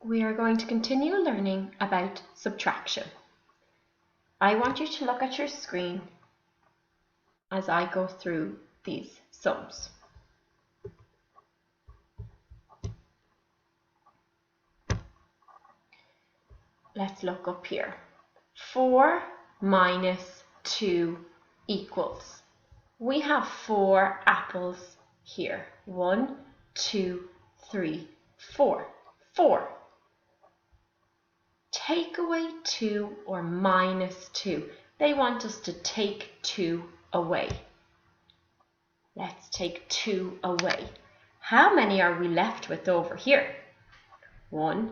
we are going to continue learning about subtraction. I want you to look at your screen as I go through these sums. Let's look up here. 4 minus 2 equals. We have 4 apples here. 1, 2, 3, 4. 4. Take away 2 or minus 2. They want us to take 2 away. Let's take 2 away. How many are we left with over here? 1,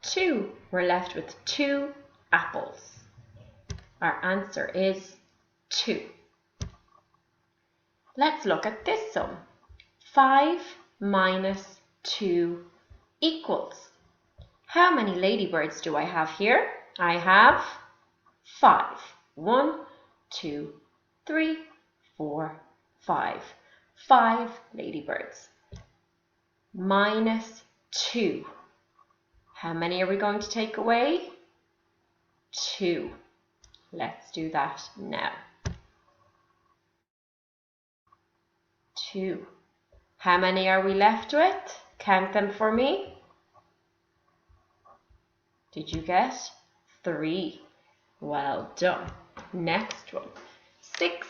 2. We're left with 2 apples. Our answer is 2. Let's look at this sum. 5 minus 2 equals. How many ladybirds do I have here? I have 5. 1, 2, 3, 4, 5. 5 ladybirds. Minus 2. How many are we going to take away? 2. Let's do that now. 2. How many are we left with? Count them for me. Did you get 3? Well done. Next one. 6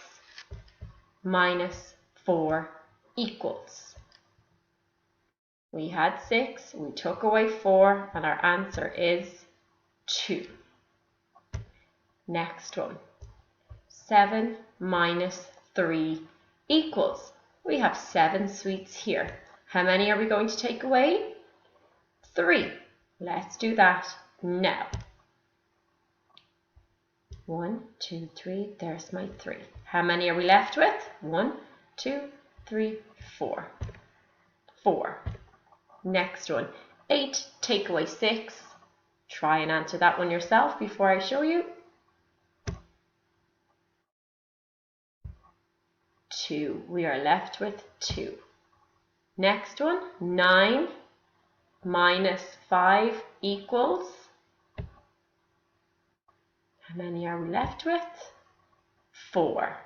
minus 4 equals. We had 6, we took away 4, and our answer is 2. Next one. 7 minus 3 equals. We have 7 sweets here. How many are we going to take away? 3. Let's do that now. 1, 2, 3. There's my 3. How many are we left with? 1, 2, 3, 4. 4. Next one. 8, take away 6. Try and answer that one yourself before I show you. 2. We are left with 2. Next one. 9 minus 5 equals. How many are we left with? 4.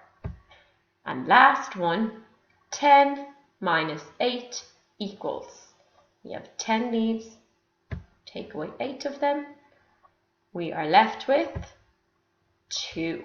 And last one. 10 minus 8 equals. We have 10 leaves. Take away 8 of them. We are left with 2.